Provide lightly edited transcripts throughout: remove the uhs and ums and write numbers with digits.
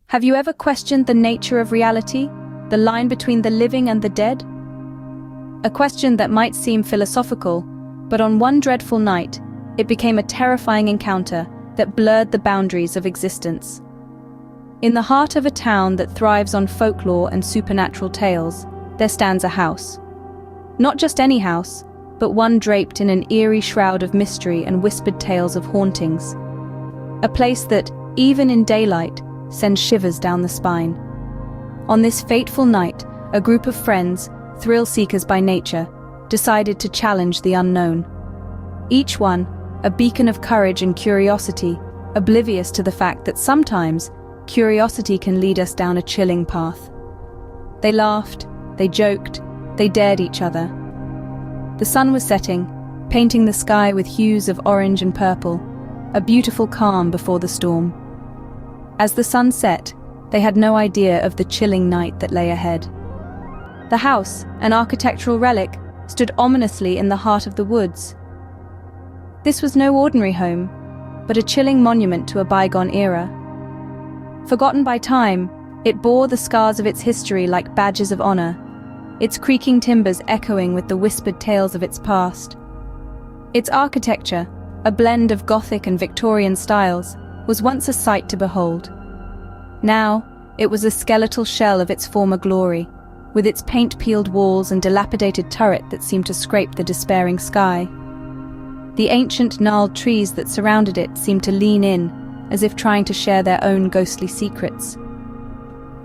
Have you ever questioned the nature of reality, the line between the living and the dead? A question that might seem philosophical, but on one dreadful night, it became a terrifying encounter that blurred the boundaries of existence. In the heart of a town that thrives on folklore and supernatural tales, there stands a house. Not just any house, but one draped in an eerie shroud of mystery and whispered tales of hauntings. A place that, even in daylight, sends shivers down the spine. On this fateful night, a group of friends, thrill-seekers by nature, decided to challenge the unknown. Each one, a beacon of courage and curiosity, oblivious to the fact that sometimes curiosity can lead us down a chilling path. They laughed, they joked, they dared each other. The sun was setting, painting the sky with hues of orange and purple, a beautiful calm before the storm. As the sun set, they had no idea of the chilling night that lay ahead. The house, an architectural relic, stood ominously in the heart of the woods. This was no ordinary home, but a chilling monument to a bygone era. Forgotten by time, it bore the scars of its history like badges of honor, its creaking timbers echoing with the whispered tales of its past. Its architecture, a blend of Gothic and Victorian styles, was once a sight to behold. Now, it was a skeletal shell of its former glory, with its paint-peeled walls and dilapidated turret that seemed to scrape the despairing sky. The ancient gnarled trees that surrounded it seemed to lean in, as if trying to share their own ghostly secrets.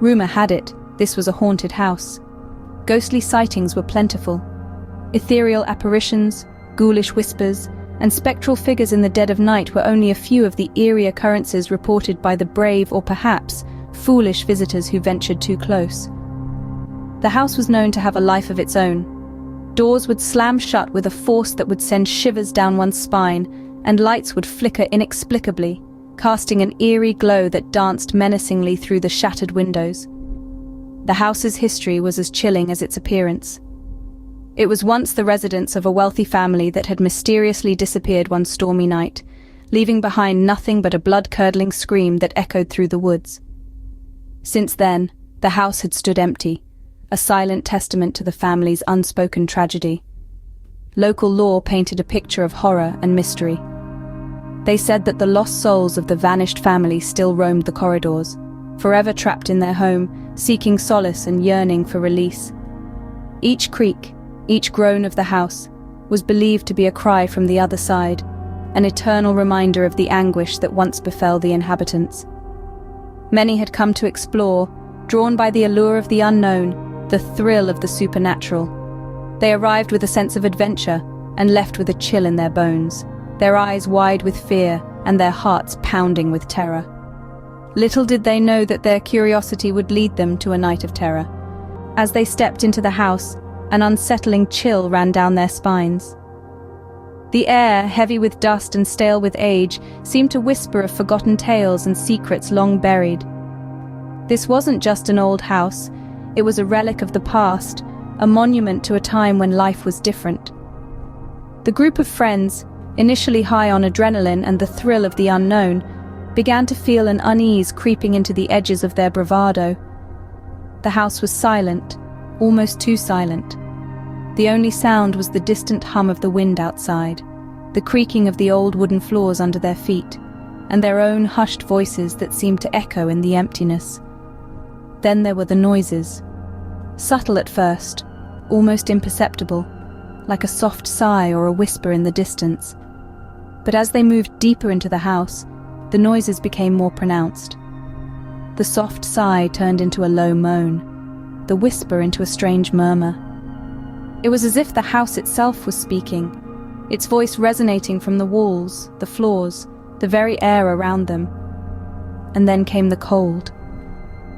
Rumor had it, this was a haunted house. Ghostly sightings were plentiful. Ethereal apparitions, ghoulish whispers, and spectral figures in the dead of night were only a few of the eerie occurrences reported by the brave or perhaps foolish visitors who ventured too close. The house was known to have a life of its own. Doors would slam shut with a force that would send shivers down one's spine, and lights would flicker inexplicably, casting an eerie glow that danced menacingly through the shattered windows. The house's history was as chilling as its appearance. It was once the residence of a wealthy family that had mysteriously disappeared one stormy night, leaving behind nothing but a blood-curdling scream that echoed through the woods. Since then, the house had stood empty, a silent testament to the family's unspoken tragedy. Local lore painted a picture of horror and mystery. They said that the lost souls of the vanished family still roamed the corridors, forever trapped in their home, seeking solace and yearning for release. Each creak, each groan of the house, was believed to be a cry from the other side, an eternal reminder of the anguish that once befell the inhabitants. Many had come to explore, drawn by the allure of the unknown, the thrill of the supernatural. They arrived with a sense of adventure and left with a chill in their bones, their eyes wide with fear and their hearts pounding with terror. Little did they know that their curiosity would lead them to a night of terror. As they stepped into the house, an unsettling chill ran down their spines. The air, heavy with dust and stale with age, seemed to whisper of forgotten tales and secrets long buried. This wasn't just an old house, it was a relic of the past, a monument to a time when life was different. The group of friends, initially high on adrenaline and the thrill of the unknown, began to feel an unease creeping into the edges of their bravado. The house was silent, almost too silent. The only sound was the distant hum of the wind outside, the creaking of the old wooden floors under their feet, and their own hushed voices that seemed to echo in the emptiness. Then there were the noises. Subtle at first, almost imperceptible, like a soft sigh or a whisper in the distance. But as they moved deeper into the house, the noises became more pronounced. The soft sigh turned into a low moan, the whisper into a strange murmur. It was as if the house itself was speaking, its voice resonating from the walls, the floors, the very air around them. And then came the cold.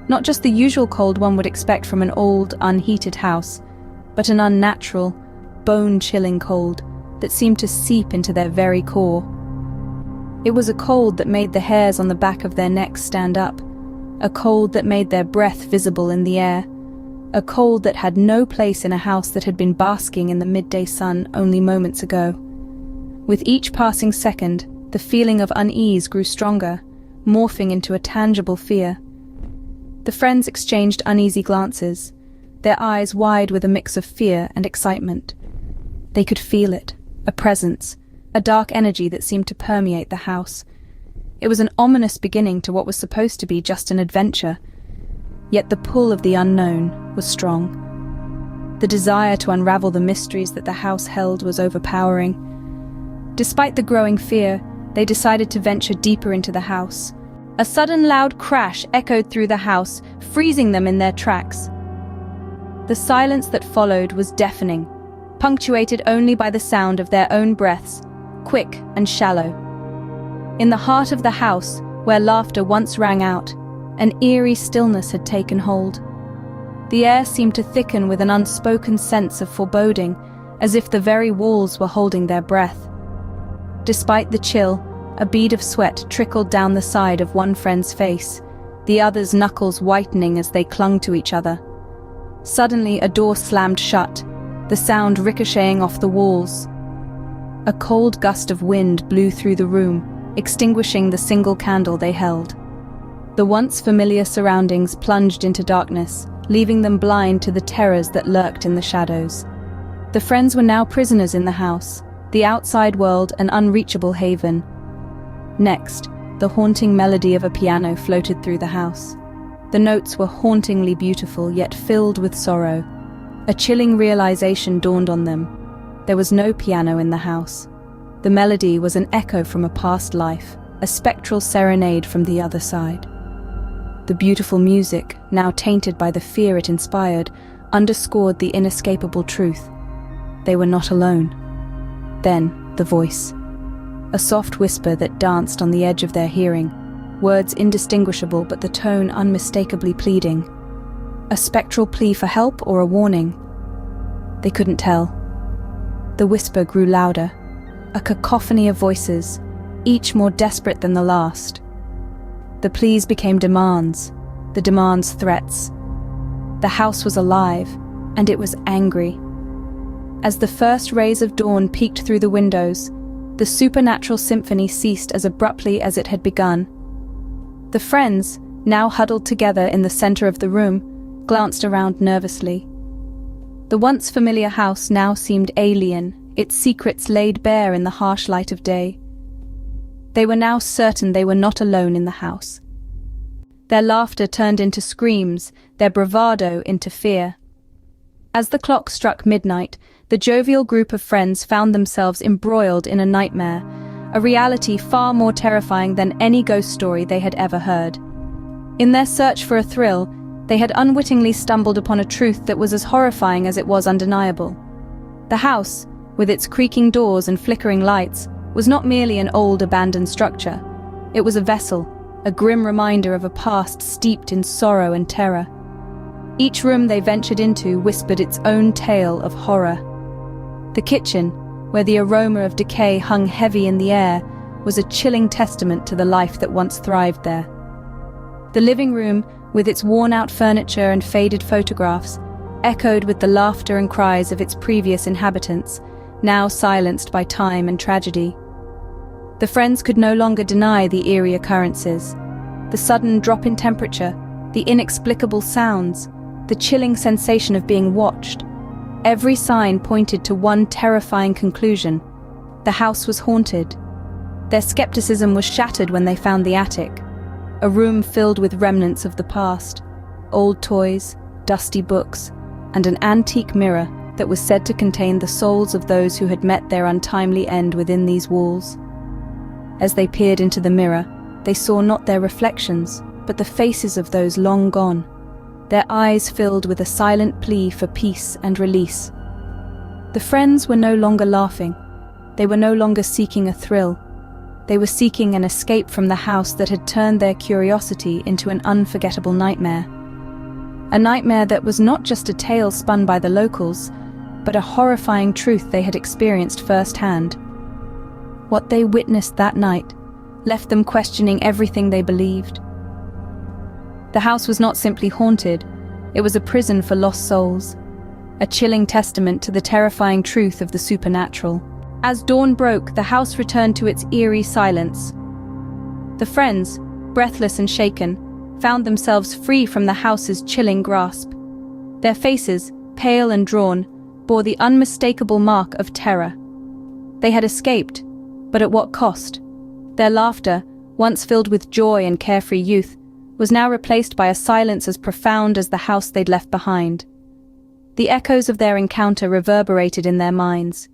Not just the usual cold one would expect from an old, unheated house, but an unnatural, bone-chilling cold that seemed to seep into their very core. It was a cold that made the hairs on the back of their necks stand up, a cold that made their breath visible in the air, a cold that had no place in a house that had been basking in the midday sun only moments ago. With each passing second, the feeling of unease grew stronger, morphing into a tangible fear. The friends exchanged uneasy glances, their eyes wide with a mix of fear and excitement. They could feel it, a presence, a dark energy that seemed to permeate the house. It was an ominous beginning to what was supposed to be just an adventure. Yet the pull of the unknown was strong. The desire to unravel the mysteries that the house held was overpowering. Despite the growing fear, they decided to venture deeper into the house. A sudden loud crash echoed through the house, freezing them in their tracks. The silence that followed was deafening, punctuated only by the sound of their own breaths, quick and shallow. In the heart of the house, where laughter once rang out, an eerie stillness had taken hold. The air seemed to thicken with an unspoken sense of foreboding, as if the very walls were holding their breath. Despite the chill, a bead of sweat trickled down the side of one friend's face, the other's knuckles whitening as they clung to each other. Suddenly, a door slammed shut, the sound ricocheting off the walls. A cold gust of wind blew through the room, extinguishing the single candle they held. The once familiar surroundings plunged into darkness, leaving them blind to the terrors that lurked in the shadows. The friends were now prisoners in the house, the outside world an unreachable haven. Next, the haunting melody of a piano floated through the house. The notes were hauntingly beautiful, yet filled with sorrow. A chilling realization dawned on them. There was no piano in the house. The melody was an echo from a past life, a spectral serenade from the other side. The beautiful music, now tainted by the fear it inspired, underscored the inescapable truth. They were not alone. Then, the voice. A soft whisper that danced on the edge of their hearing, words indistinguishable but the tone unmistakably pleading. A spectral plea for help or a warning? They couldn't tell. The whisper grew louder, a cacophony of voices, each more desperate than the last. The pleas became demands, the demands threats. The house was alive, and it was angry. As the first rays of dawn peeked through the windows, the supernatural symphony ceased as abruptly as it had begun. The friends, now huddled together in the center of the room, glanced around nervously. The once familiar house now seemed alien, its secrets laid bare in the harsh light of day. They were now certain they were not alone in the house. Their laughter turned into screams, their bravado into fear. As the clock struck midnight, the jovial group of friends found themselves embroiled in a nightmare, a reality far more terrifying than any ghost story they had ever heard. In their search for a thrill, they had unwittingly stumbled upon a truth that was as horrifying as it was undeniable. The house, with its creaking doors and flickering lights, was not merely an old abandoned structure. It was a vessel, a grim reminder of a past steeped in sorrow and terror. Each room they ventured into whispered its own tale of horror. The kitchen, where the aroma of decay hung heavy in the air, was a chilling testament to the life that once thrived there. The living room, with its worn-out furniture and faded photographs, echoed with the laughter and cries of its previous inhabitants, now silenced by time and tragedy. The friends could no longer deny the eerie occurrences. The sudden drop in temperature, the inexplicable sounds, the chilling sensation of being watched. Every sign pointed to one terrifying conclusion: the house was haunted. Their skepticism was shattered when they found the attic, a room filled with remnants of the past, old toys, dusty books, and an antique mirror that was said to contain the souls of those who had met their untimely end within these walls. As they peered into the mirror, they saw not their reflections, but the faces of those long gone, their eyes filled with a silent plea for peace and release. The friends were no longer laughing. They were no longer seeking a thrill. They were seeking an escape from the house that had turned their curiosity into an unforgettable nightmare. A nightmare that was not just a tale spun by the locals, but a horrifying truth they had experienced firsthand. What they witnessed that night left them questioning everything they believed. The house was not simply haunted, it was a prison for lost souls, a chilling testament to the terrifying truth of the supernatural. As dawn broke, the house returned to its eerie silence. The friends, breathless and shaken, found themselves free from the house's chilling grasp. Their faces, pale and drawn, bore the unmistakable mark of terror. They had escaped, but at what cost? Their laughter, once filled with joy and carefree youth, was now replaced by a silence as profound as the house they'd left behind. The echoes of their encounter reverberated in their minds.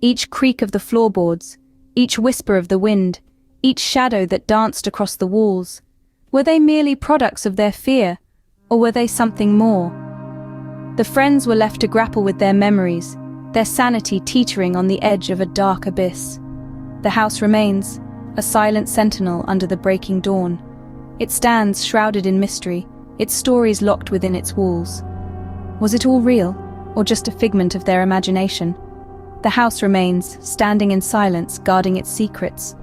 Each creak of the floorboards, each whisper of the wind, each shadow that danced across the walls, were they merely products of their fear, or were they something more? The friends were left to grapple with their memories, their sanity teetering on the edge of a dark abyss. The house remains, a silent sentinel under the breaking dawn. It stands shrouded in mystery, its stories locked within its walls. Was it all real, or just a figment of their imagination? The house remains, standing in silence, guarding its secrets,